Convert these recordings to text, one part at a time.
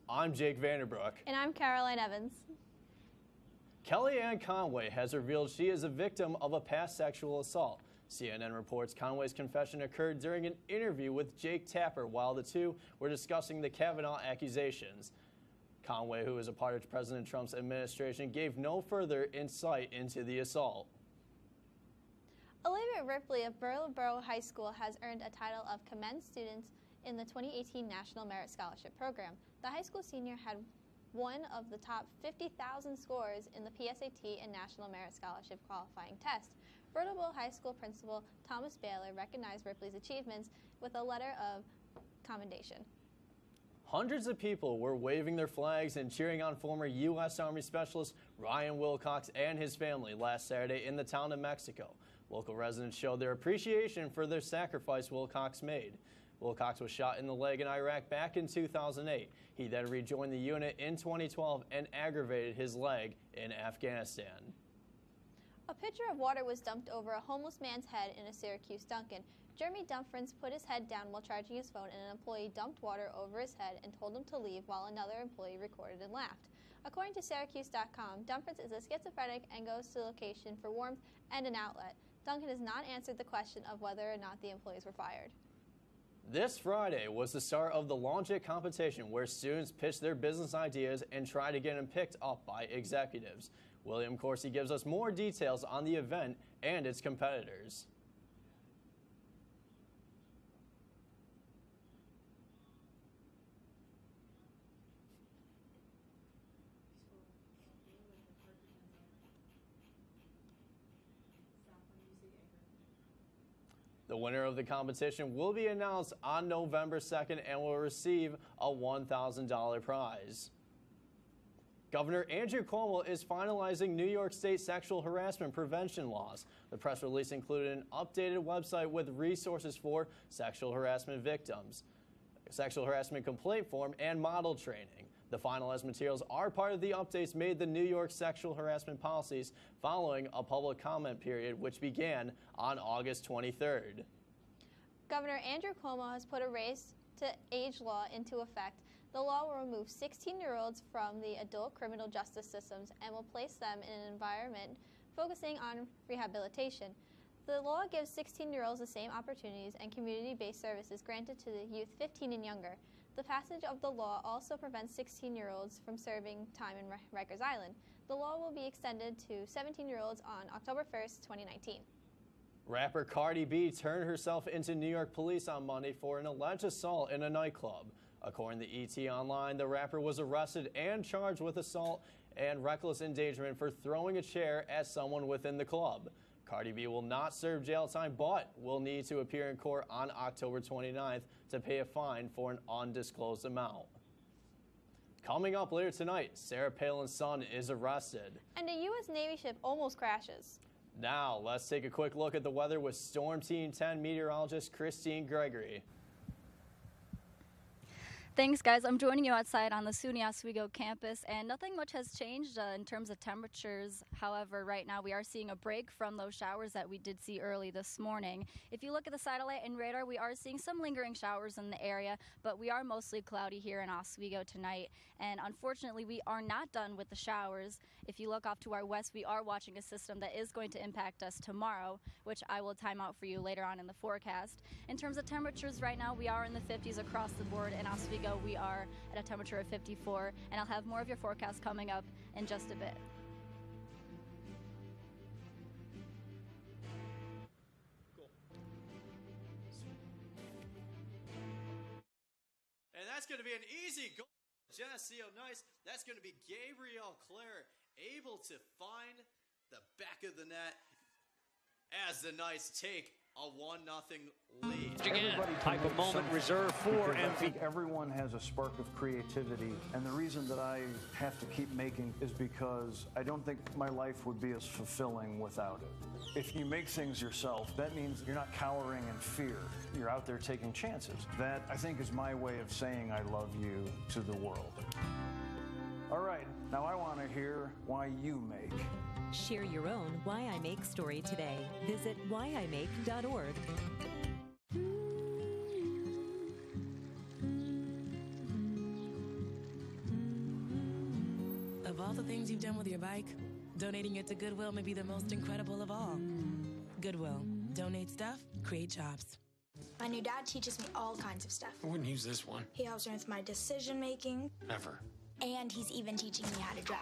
I'm Jake Vanderbrook. And I'm Caroline Evans. Kellyanne Conway has revealed she is a victim of a past sexual assault. CNN reports Conway's confession occurred during an interview with Jake Tapper while the two were discussing the Kavanaugh accusations. Conway, who is a part of President Trump's administration, gave no further insight into the assault. Olivia Ripley of Brattleboro High School has earned a title of Commend Student in the 2018 National Merit Scholarship Program. The high school senior had one of the top 50,000 scores in the PSAT and National Merit Scholarship qualifying test. Brattleboro High School Principal Thomas Baylor recognized Ripley's achievements with a letter of commendation. Hundreds of people were waving their flags and cheering on former U.S. Army Specialist Ryan Wilcox and his family last Saturday in the town of Mexico. Local residents showed their appreciation for their sacrifice Wilcox made. Wilcox was shot in the leg in Iraq back in 2008. He then rejoined the unit in 2012 and aggravated his leg in Afghanistan. A pitcher of water was dumped over a homeless man's head in a Syracuse Dunkin'. Jeremy Dumfries put his head down while charging his phone, and an employee dumped water over his head and told him to leave while another employee recorded and laughed. According to Syracuse.com, Dumfries is a schizophrenic and goes to the location for warmth and an outlet. Duncan has not answered the question of whether or not the employees were fired. This Friday was the start of the Launch It competition, where students pitch their business ideas and try to get them picked up by executives. William Corsi gives us more details on the event and its competitors. The winner of the competition will be announced on November 2nd and will receive a $1,000 prize. Governor Andrew Cuomo is finalizing New York State sexual harassment prevention laws. The press release included an updated website with resources for sexual harassment victims, sexual harassment complaint form, and model training. The finalized materials are part of the updates made the New York sexual harassment policies following a public comment period which began on August 23rd. Governor Andrew Cuomo has put a raise to age law into effect. The law will remove 16-year-olds from the adult criminal justice systems and will place them in an environment focusing on rehabilitation. The law gives 16-year-olds the same opportunities and community-based services granted to the youth 15 and younger. The passage of the law also prevents 16-year-olds from serving time in Rikers Island. The law will be extended to 17-year-olds on October 1st, 2019. Rapper Cardi B turned herself into New York police on Monday for an alleged assault in a nightclub. According to ET Online, the rapper was arrested and charged with assault and reckless endangerment for throwing a chair at someone within the club. Cardi B will not serve jail time, but will need to appear in court on October 29th to pay a fine for an undisclosed amount. Coming up later tonight, Sarah Palin's son is arrested. And a U.S. Navy ship almost crashes. Now, let's take a quick look at the weather with Storm Team 10 meteorologist Christine Gregory. Thanks, guys. I'm joining you outside on the SUNY Oswego campus, and nothing much has changed in terms of temperatures. However, right now we are seeing a break from those showers that we did see early this morning. If you look at the satellite and radar, we are seeing some lingering showers in the area, but we are mostly cloudy here in Oswego tonight. And unfortunately, we are not done with the showers. If you look off to our west, we are watching a system that is going to impact us tomorrow, which I will time out for you later on in the forecast. In terms of temperatures right now, we are in the 50s across the board in Oswego. We are at a temperature of 54, and I'll have more of your forecast coming up in just a bit. Cool. And that's going to be an easy goal. Geneseo Nice. That's going to be Gabrielle Clare able to find the back of the net as the Knights take a 1-0 lead. Again, type of moment reserved for I think everyone has a spark of creativity, and the reason that I have to keep making is because I don't think my life would be as fulfilling without it. If you make things yourself, that means you're not cowering in fear. You're out there taking chances. That, I think, is my way of saying I love you to the world. All right, now I want to hear why you make. Share your own Why I Make story today. Visit whyimake.org. all the things you've done with your bike, donating it to Goodwill may be the most incredible of all. Goodwill. Donate stuff, create jobs. My new dad teaches me all kinds of stuff. I wouldn't use this one. He helps me with my decision making. Ever. And he's even teaching me how to drive.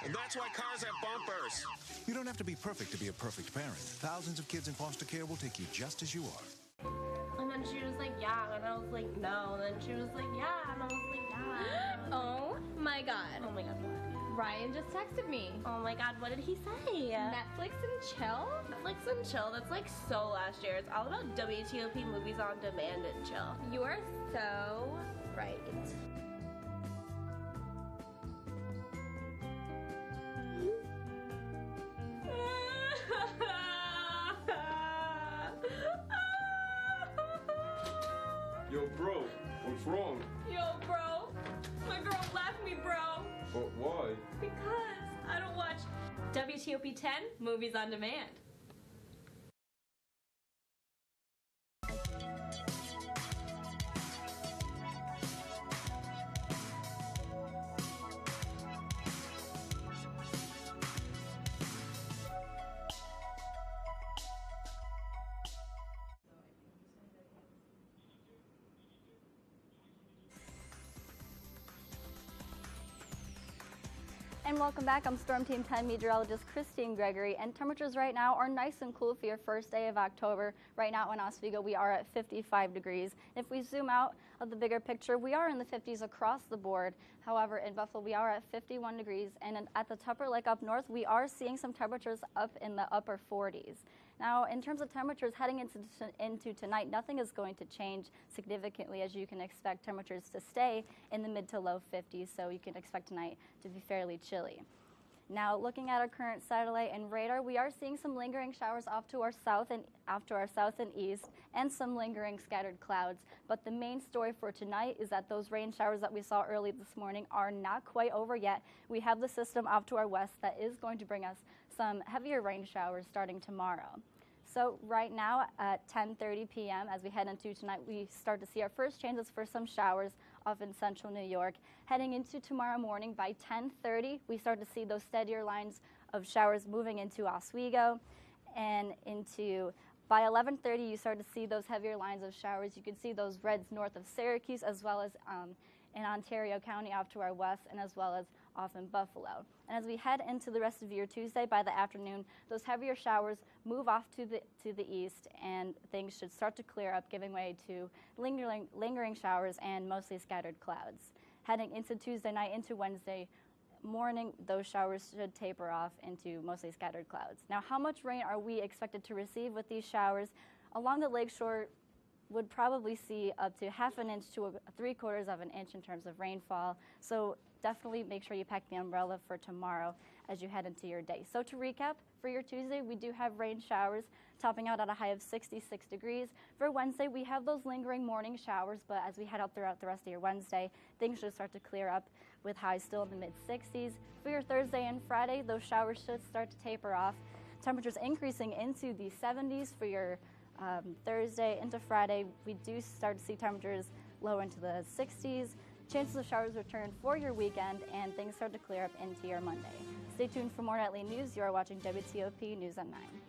And that's why cars have bumpers. You don't have to be perfect to be a perfect parent. Thousands of kids in foster care will take you just as you are. And then she was like, yeah, and I was like, no. And then she was like, yeah, and I was like, yeah. Oh my God. Oh my God, what? Ryan just texted me. Oh my God, what did he say? Netflix and chill? Netflix and chill, that's like so last year. It's all about WTOP movies on demand and chill. You are so right. Yo, bro, what's wrong? Yo, bro, my girl left me, bro. But why? Because I don't watch WTOP 10 movies on demand. And welcome back. I'm Storm Team 10 meteorologist Christine Gregory, and temperatures right now are nice and cool for your first day of October. Right now in Oswego, we are at 55 degrees. If we zoom out of the bigger picture, we are in the 50s across the board. However, in Buffalo, we are at 51 degrees, and at the Tupper Lake up north, we are seeing some temperatures up in the upper 40s. Now, in terms of temperatures heading into tonight, nothing is going to change significantly, as you can expect temperatures to stay in the mid to low 50s, so you can expect tonight to be fairly chilly. Now, looking at our current satellite and radar, we are seeing some lingering showers off to our south and east, and some lingering scattered clouds. But the main story for tonight is that those rain showers that we saw early this morning are not quite over yet. We have the system off to our west that is going to bring us some heavier rain showers starting tomorrow. So right now at 10:30 p.m. as we head into tonight, we start to see our first chances for some showers off in central New York. Heading into tomorrow morning by 10:30, we start to see those steadier lines of showers moving into Oswego, and by 11:30 you start to see those heavier lines of showers. You can see those reds north of Syracuse, as well as in Ontario County off to our west, and as well as off in Buffalo. And as we head into the rest of your Tuesday, by the afternoon, those heavier showers move off to the east, and things should start to clear up, giving way to lingering showers and mostly scattered clouds. Heading into Tuesday night into Wednesday morning, those showers should taper off into mostly scattered clouds. Now, how much rain are we expected to receive with these showers? Along the lakeshore, would probably see up to ½ an inch to 3/4 of an inch in terms of rainfall. So definitely make sure you pack the umbrella for tomorrow as you head into your day. So to recap, for your Tuesday, we do have rain showers topping out at a high of 66 degrees. For Wednesday, we have those lingering morning showers, but as we head out throughout the rest of your Wednesday, things should start to clear up with highs still in the mid-60s. For your Thursday and Friday, those showers should start to taper off. Temperatures increasing into the 70s for your Thursday into Friday. We do start to see temperatures low into the 60s. Chances of showers return for your weekend, and things start to clear up into your Monday. Stay tuned for more nightly news. You are watching WTOP News at 9.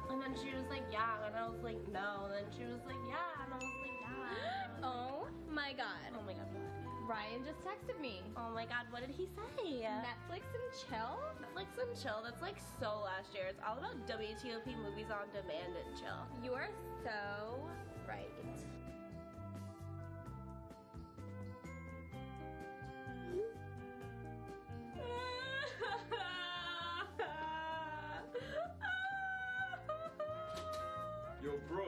And then she was like, yeah, and I was like, no. And then she was like, yeah, and I was like, yeah. Oh my God. Oh my God, what? Ryan just texted me. Oh my God, what did he say? Netflix and chill? Netflix and chill, that's like so last year. It's all about WTOP movies on demand and chill. You are so right. Yo, bro,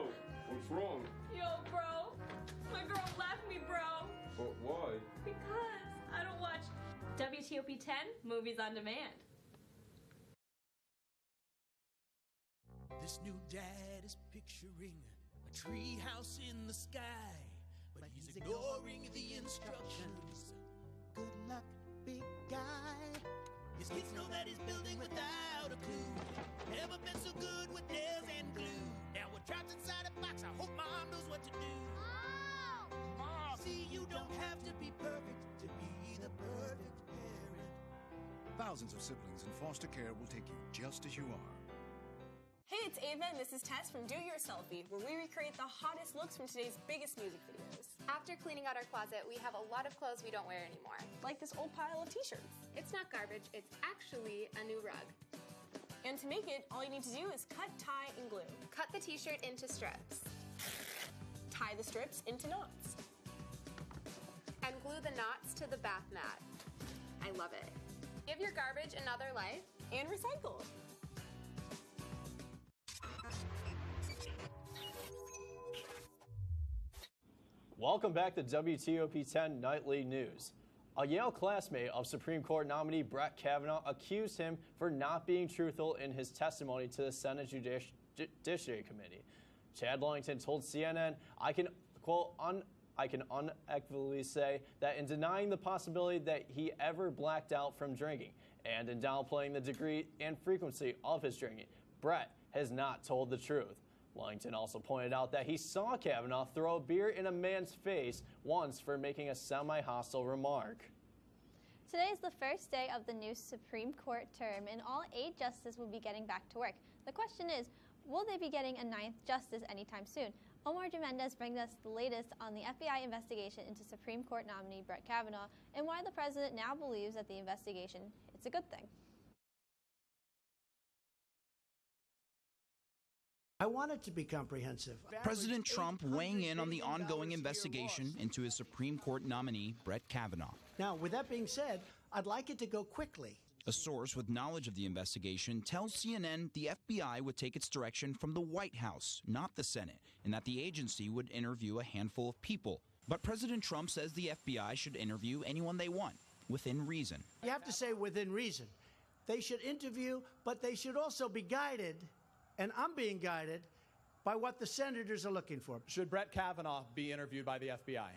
what's wrong? Yo, bro, my girl left me, bro. But why? Because I don't watch WTOP 10 movies on demand. This new dad is picturing a treehouse in the sky but he's ignoring the instructions. Good luck, big guy. His kids know that he's building without a clue. Never been so good with nails and glue. Now we're trapped inside a box. I hope mom knows what to do. Mom! See, you don't have to be perfect to be the perfect parent. Thousands of siblings in foster care will take you just as you are. Hey, it's Ava, and this is Tess from Do Your Selfie, where we recreate the hottest looks from today's biggest music videos. After cleaning out our closet, we have a lot of clothes we don't wear anymore. Like this old pile of t-shirts. It's not garbage, it's actually a new rug. And to make it, all you need to do is cut, tie, and glue. Cut the t-shirt into strips. Tie the strips into knots. And glue the knots to the bath mat. I love it. Give your garbage another life. And recycle. Welcome back to WTOP 10 Nightly News. A Yale classmate of Supreme Court nominee Brett Kavanaugh accused him for not being truthful in his testimony to the Senate Judiciary Committee. Chad Longington told CNN, I can, quote, I can unequivocally say that in denying the possibility that he ever blacked out from drinking and in downplaying the degree and frequency of his drinking, Brett has not told the truth. Longington also pointed out that he saw Kavanaugh throw a beer in a man's face once for making a semi-hostile remark. Today is the first day of the new Supreme Court term, and all 8 justices will be getting back to work. The question is, will they be getting a 9th justice anytime soon? Omar Jimenez brings us the latest on the FBI investigation into Supreme Court nominee Brett Kavanaugh and why the president now believes that the investigation is a good thing. I want it to be comprehensive. President Trump weighing in on the ongoing investigation into his Supreme Court nominee, Brett Kavanaugh. Now, with that being said, I'd like it to go quickly. A source with knowledge of the investigation tells CNN the FBI would take its direction from the White House, not the Senate, and that the agency would interview a handful of people. But President Trump says the FBI should interview anyone they want, within reason. You have to say within reason. They should interview, but they should also be guided. And I'm being guided by what the senators are looking for. Should Brett Kavanaugh be interviewed by the FBI?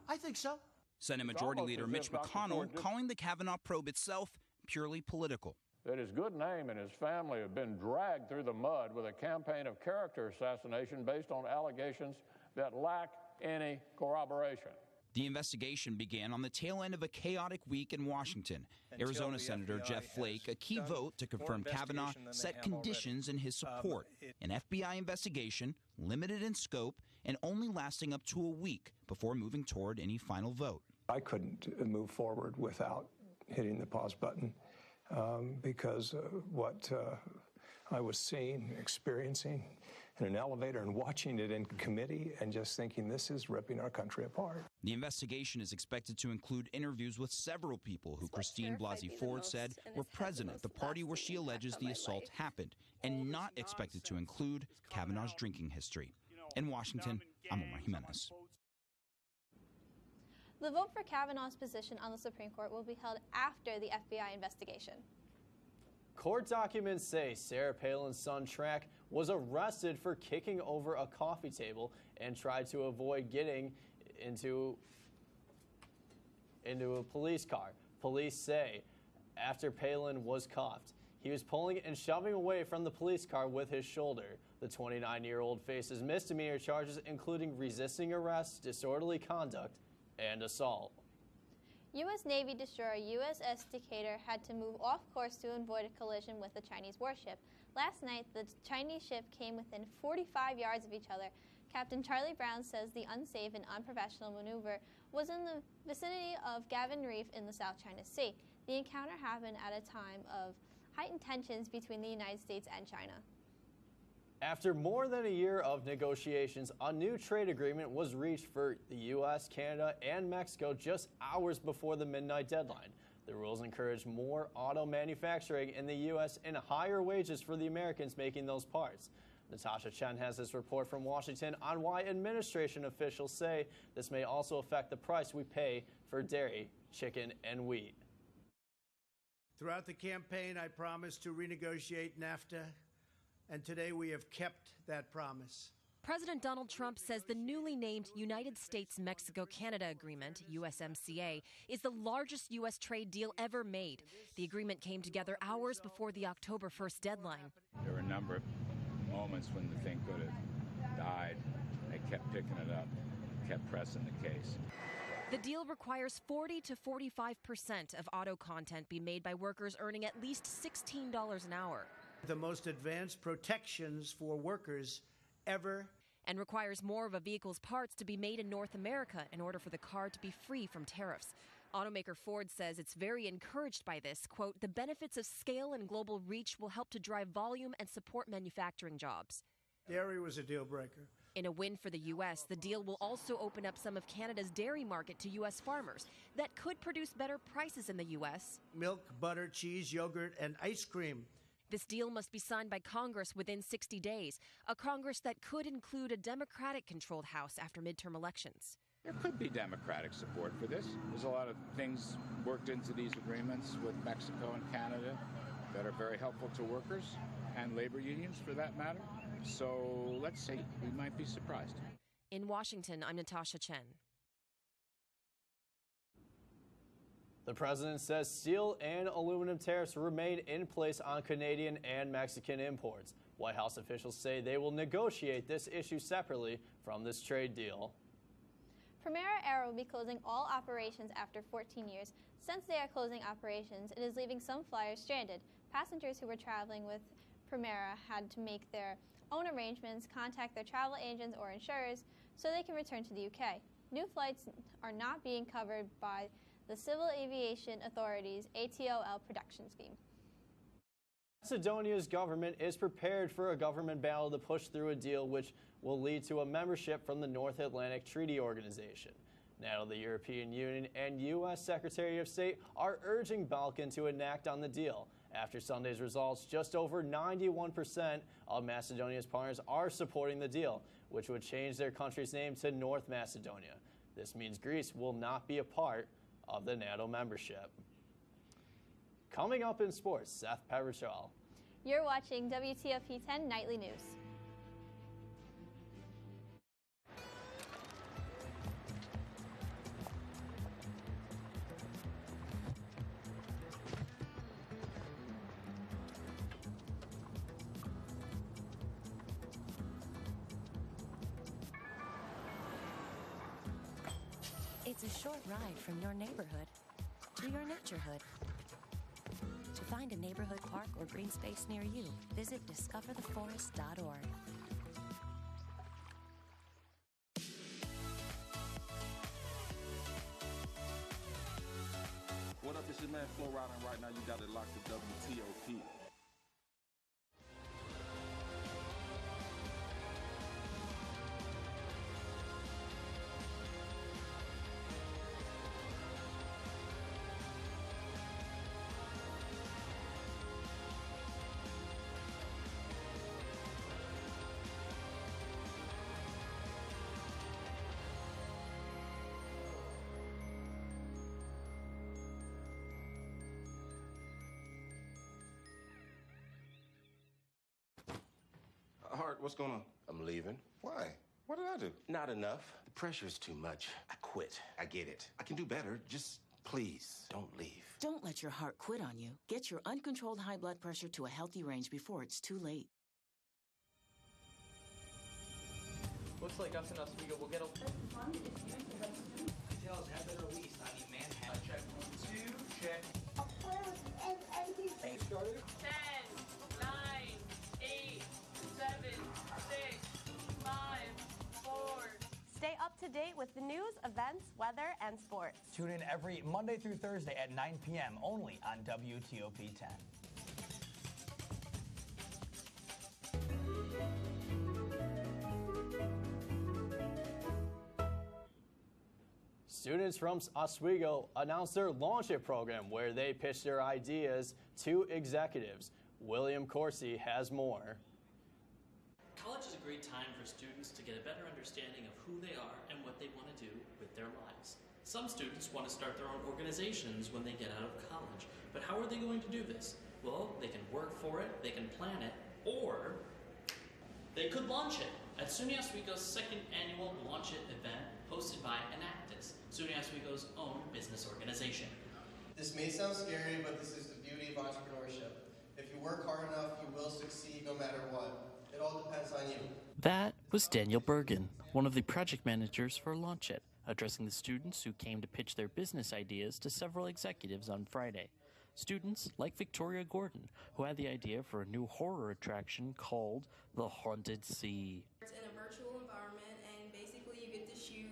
I think so. Senate Majority Leader Mitch McConnell calling the Kavanaugh probe itself purely political. That his good name and his family have been dragged through the mud with a campaign of character assassination based on allegations that lack any corroboration. The investigation began on the tail end of a chaotic week in Washington. Arizona Senator Jeff Flake, a key vote to confirm Kavanaugh, set conditions in his support. An FBI investigation, limited in scope, and only lasting up to a week before moving toward any final vote. I couldn't move forward without hitting the pause button because what I was seeing, experiencing in an elevator and watching it in committee and just thinking this is ripping our country apart. The investigation is expected to include interviews with several people who Christine Blasey Ford said were present at the party where she alleges the assault happened, and not expected to include Kavanaugh's drinking history. In Washington, I'm Omar Jimenez. The vote for Kavanaugh's position on the Supreme Court will be held after the FBI investigation. Court documents say Sarah Palin's son Track was arrested for kicking over a coffee table and tried to avoid getting into a police car. Police say after Palin was cuffed, he was pulling and shoving away from the police car with his shoulder. The 29-year-old faces misdemeanor charges including resisting arrest, disorderly conduct, and assault. U.S. Navy destroyer USS Decatur had to move off course to avoid a collision with a Chinese warship. Last night, the Chinese ship came within 45 yards of each other. Captain Charlie Brown says the unsafe and unprofessional maneuver was in the vicinity of Gavin Reef in the South China Sea. The encounter happened at a time of heightened tensions between the United States and China. After more than a year of negotiations, a new trade agreement was reached for the U.S., Canada, and Mexico just hours before the midnight deadline. The rules encourage more auto manufacturing in the U.S. and higher wages for the Americans making those parts. Natasha Chen has this report from Washington on why administration officials say this may also affect the price we pay for dairy, chicken, and wheat. Throughout the campaign, I promised to renegotiate NAFTA. And today we have kept that promise. President Donald Trump says the newly named United States-Mexico-Canada Agreement, USMCA, is the largest U.S. trade deal ever made. The agreement came together hours before the October 1st deadline. There were a number of moments when the thing could have died. They kept picking it up, kept pressing the case. The deal requires 40 to 45% of auto content be made by workers earning at least $16 an hour. The most advanced protections for workers ever. And requires more of a vehicle's parts to be made in North America in order for the car to be free from tariffs. Automaker Ford says it's very encouraged by this. Quote, the benefits of scale and global reach will help to drive volume and support manufacturing jobs. Dairy was a deal breaker. In a win for the U.S., the deal will also open up some of Canada's dairy market to U.S. farmers that could produce better prices in the U.S. Milk, butter, cheese, yogurt, and ice cream. This deal must be signed by Congress within 60 days, a Congress that could include a Democratic-controlled House after midterm elections. There could be Democratic support for this. There's a lot of things worked into these agreements with Mexico and Canada that are very helpful to workers and labor unions, for that matter. So let's see. We might be surprised. In Washington, I'm Natasha Chen. The president says steel and aluminum tariffs remain in place on Canadian and Mexican imports. White House officials say they will negotiate this issue separately from this trade deal. Primera Air will be closing all operations after 14 years. Since they are closing operations, it is leaving some flyers stranded. Passengers who were traveling with Primera had to make their own arrangements, contact their travel agents or insurers so they can return to the UK. New flights are not being covered by the Civil Aviation Authority's ATOL production scheme. Macedonia's government is prepared for a government battle to push through a deal which will lead to a membership from the North Atlantic Treaty Organization. Now, the European Union and U.S. Secretary of State are urging Balkan to enact on the deal. After Sunday's results, just over 91% of Macedonia's partners are supporting the deal, which would change their country's name to North Macedonia. This means Greece will not be a part of the NATO membership. Coming up in sports, Seth Peverchal. You're watching WTOP 10 Nightly News. It's a short ride from your neighborhood to your naturehood. To find a neighborhood park or green space near you, visit discovertheforest.org. What up, it's your man Flo Rida, and right now you got it locked to WTOP. Hart, what's going on? I'm leaving. Why? What did I do? Not enough. The pressure is too much. I quit. I get it. I can do better. Just please don't leave. Don't let your heart quit on you. Get your uncontrolled high blood pressure to a healthy range before it's too late. Looks like us and Oswego will get a... Details have been released on the Manhattan. Check 1, 2, check. Hey, started. 10, 9, 8, 7, 6, 5, 4. Stay up to date with the news, events, weather, and sports. Tune in every Monday through Thursday at 9 p.m. only on WTOP 10. Students from Oswego announced their Launch It program where they pitch their ideas to executives. William Corsi has more. College is a great time for students to get a better understanding of who they are and what they want to do with their lives. Some students want to start their own organizations when they get out of college, but how are they going to do this? Well, they can work for it, they can plan it, or they could launch it. at SUNY Oswego's second annual Launch It event hosted by Enactus, SUNY Oswego's own business organization. This may sound scary, but this is the beauty of entrepreneurship. If you work hard enough, you will succeed no matter what. It all depends on you. That was Daniel Bergen, one of the project managers for Launch It, addressing the students who came to pitch their business ideas to several executives on Friday. Students like Victoria Gordon, who had the idea for a new horror attraction called The Haunted Sea. It's in a virtual environment, and basically you get to shoot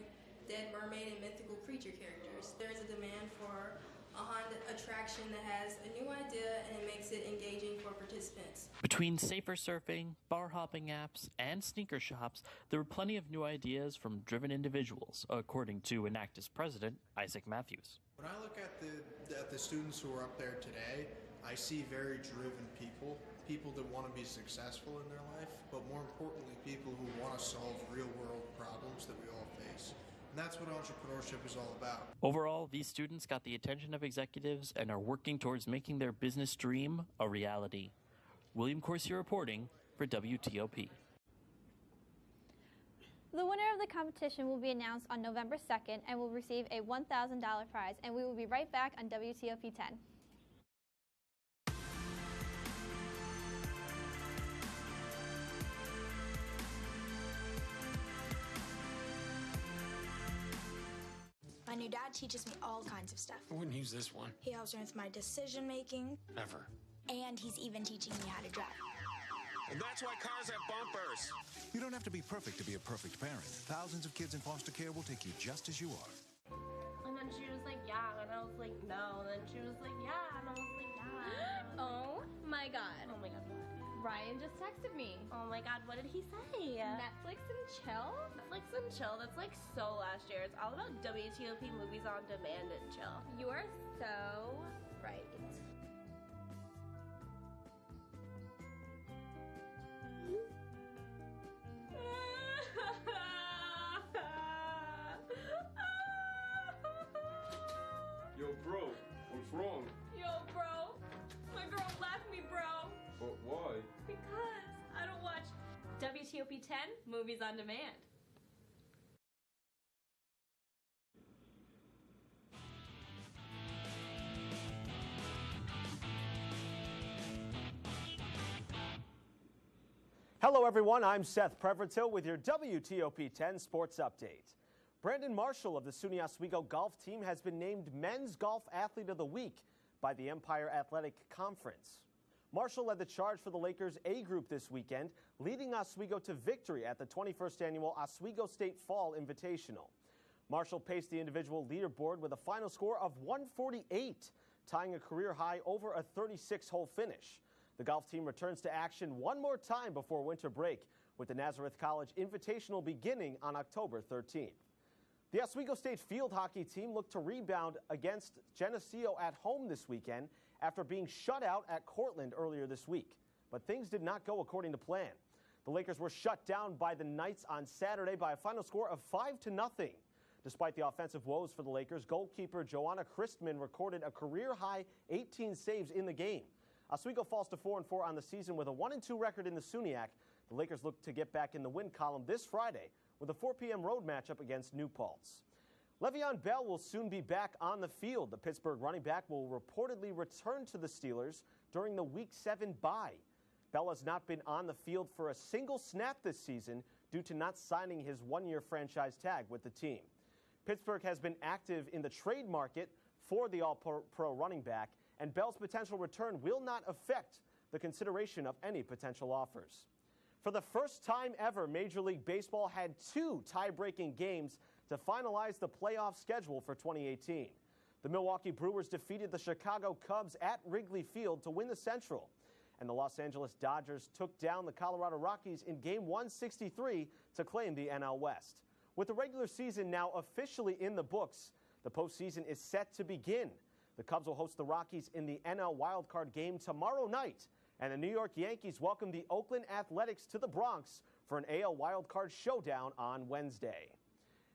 dead mermaid and mythical creature characters. There's a demand for a haunted attraction that has a new idea and it makes it engaging for participants. Between safer surfing, bar hopping apps, and sneaker shops, there were plenty of new ideas from driven individuals, according to Enactus president Isaac Matthews. When I look at the students who are up there today, I see very driven people that want to be successful in their life, but more importantly, people who want to solve real-world problems that we all face. And that's what entrepreneurship is all about. Overall, these students got the attention of executives and are working towards making their business dream a reality. William Corsi reporting for WTOP. The winner of the competition will be announced on November 2nd and will receive a $1,000 prize, and we will be right back on WTOP 10. My new dad teaches me all kinds of stuff. I wouldn't use this one. He helps me with my decision making. Never. And he's even teaching me how to drive. And that's why cars have bumpers. You don't have to be perfect to be a perfect parent. Thousands of kids in foster care will take you just as you are. And then she was like, yeah, and I was like, no. And then she was like, yeah, and I was like, yeah. Oh my god. Oh my god, what? Ryan just texted me. Oh my god, what did he say? Netflix and chill? Netflix and chill, that's like so last year. It's all about WTOP movies on demand and chill. You are so right. Yo, bro, what's wrong? Yo, bro. My girl left me, bro. But why? Because I don't watch WTOP 10 movies on demand. Hello, everyone. I'm Seth Prevertill with your WTOP 10 Sports Update. Brandon Marshall of the SUNY Oswego golf team has been named Men's Golf Athlete of the Week by the Empire Athletic Conference. Marshall led the charge for the Lakers A group this weekend, leading Oswego to victory at the 21st annual Oswego State Fall Invitational. Marshall paced the individual leaderboard with a final score of 148, tying a career high over a 36-hole finish. The golf team returns to action one more time before winter break, with the Nazareth College Invitational beginning on October 13th. The Oswego State field hockey team looked to rebound against Geneseo at home this weekend after being shut out at Cortland earlier this week. But things did not go according to plan. The Lakers were shut down by the Knights on Saturday by a final score of 5-0. Despite the offensive woes for the Lakers, goalkeeper Joanna Christman recorded a career-high 18 saves in the game. Oswego falls to 4-4 on the season with a 1-2 record in the SUNYAC. The Lakers look to get back in the win column this Friday with a 4 p.m. road matchup against New Paltz. Le'Veon Bell will soon be back on the field. The Pittsburgh running back will reportedly return to the Steelers during the Week 7 bye. Bell has not been on the field for a single snap this season due to not signing his one-year franchise tag with the team. Pittsburgh has been active in the trade market for the All-Pro running back, and Bell's potential return will not affect the consideration of any potential offers. For the first time ever, Major League Baseball had 2 tie-breaking games to finalize the playoff schedule for 2018. The Milwaukee Brewers defeated the Chicago Cubs at Wrigley Field to win the Central, and the Los Angeles Dodgers took down the Colorado Rockies in Game 163 to claim the NL West. With the regular season now officially in the books, the postseason is set to begin. The Cubs will host the Rockies in the NL wildcard game tomorrow night, and the New York Yankees welcome the Oakland Athletics to the Bronx for an AL wildcard showdown on Wednesday.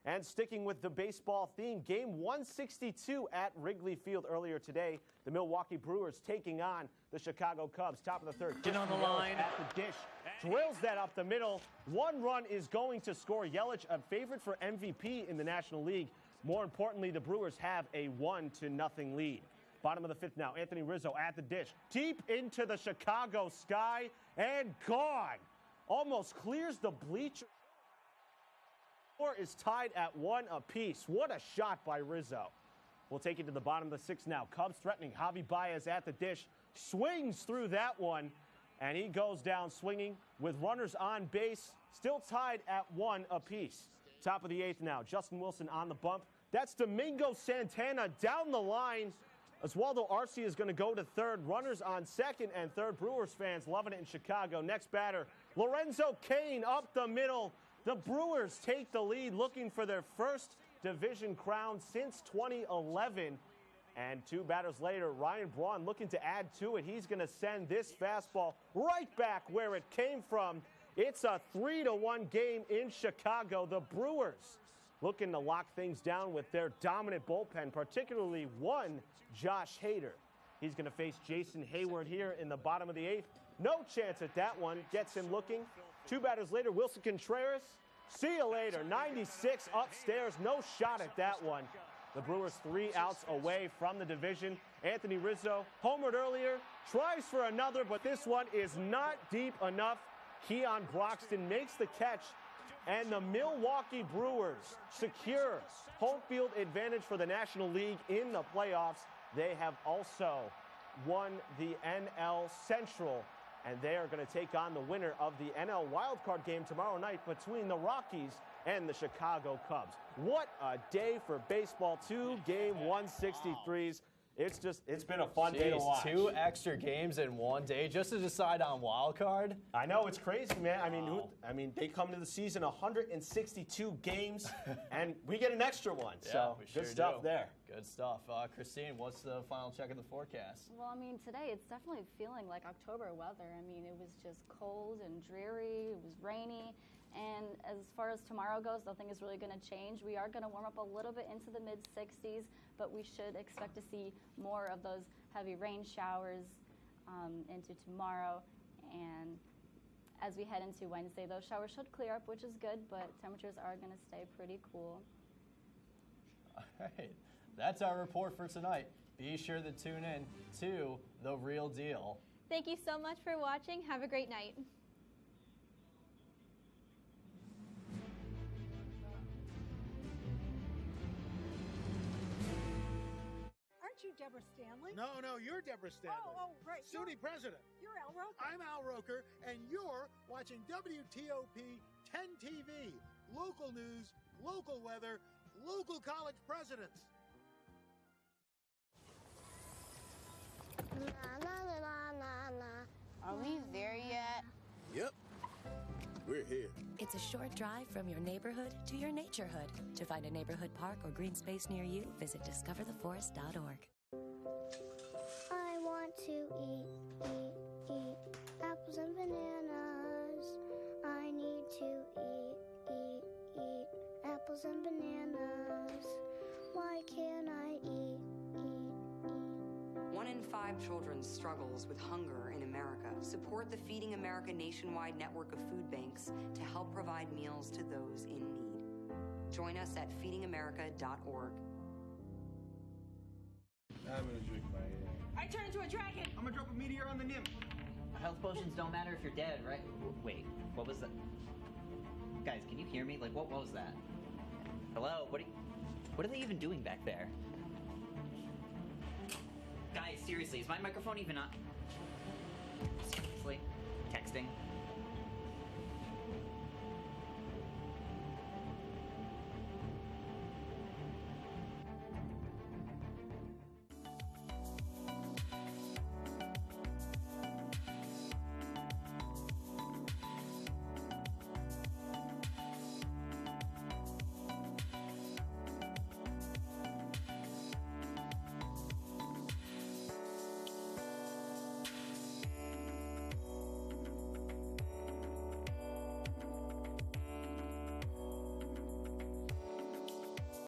And sticking with the baseball theme, Game 162 at Wrigley Field earlier today, the Milwaukee Brewers taking on the Chicago Cubs. Top of the third. Get on the line. At the dish. drills that up the middle. 1 run is going to score. Yelich, a favorite for MVP in the National League. More importantly, the Brewers have a 1-0 lead. Bottom of the 5th now. Anthony Rizzo at the dish. Deep into the Chicago sky and gone. Almost clears the bleacher. Score is tied at 1 apiece. What a shot by Rizzo. We'll take it to the bottom of the 6th now. Cubs threatening. Javi Baez at the dish. Swings through that one. And he goes down swinging with runners on base. Still tied at 1 apiece. Top of the 8th now. Justin Wilson on the bump. That's Domingo Santana down the line. Oswaldo Arce is going to go to 3rd. Runners on 2nd and 3rd. Brewers fans loving it in Chicago. Next batter, Lorenzo Cain up the middle. The Brewers take the lead, looking for their first division crown since 2011. And 2 batters later, Ryan Braun looking to add to it. He's going to send this fastball right back where it came from. It's a 3-1 game in Chicago. The Brewers looking to lock things down with their dominant bullpen, particularly one Josh Hader. He's going to face Jason Hayward here in the bottom of the 8th. No chance at that one. Gets him looking. 2 batters later, Wilson Contreras. See you later. 96 upstairs. No shot at that one. The Brewers 3 outs away from the division. Anthony Rizzo homered earlier. Tries for another, but this one is not deep enough. Keon Broxton makes the catch. And the Milwaukee Brewers secure home field advantage for the National League in the playoffs. They have also won the NL Central, and they are going to take on the winner of the NL wildcard game tomorrow night between the Rockies and the Chicago Cubs. What a day for baseball. 2 game 163s. It's been a fun day to watch. 2 extra games in 1 day just to decide on wild card. I know, it's crazy, man. I mean, they come to the season 162 games, and we get an extra one. Yeah, so we sure good stuff do. there. Good stuff. Christine, what's the final check of the forecast? Well, I mean, today it's definitely feeling like October weather. I mean, it was just cold and dreary. It was rainy. And as far as tomorrow goes, nothing is really going to change. We are going to warm up a little bit into the mid-60s, but we should expect to see more of those heavy rain showers into tomorrow. And as we head into Wednesday, those showers should clear up, which is good, but temperatures are going to stay pretty cool. All right. That's our report for tonight. Be sure to tune in to The Real Deal. Thank you so much for watching. Have a great night. Aren't you Deborah Stanley? No, you're Deborah Stanley. Oh, right. SUNY president. You're Al Roker. I'm Al Roker, and you're watching WTOP 10 TV. Local news, local weather, local college presidents. Are we there yet? Yep. We're here. It's a short drive from your neighborhood to your naturehood. To find a neighborhood park or green space near you, visit discovertheforest.org. I want to eat apples and bananas. I need to eat apples and bananas. Why can't I eat? 1 in 5 children struggles with hunger in America. Support the Feeding America nationwide network of food banks to help provide meals to those in need. Join us at feedingamerica.org. I'm gonna drink my I turn into a dragon! I'm gonna drop a meteor on the nymph. Health potions don't matter if you're dead, right? Wait, what was that? Guys, can you hear me? Like, what was that? Hello? What are they even doing back there? Guys, seriously, is my microphone even on? Seriously? Texting?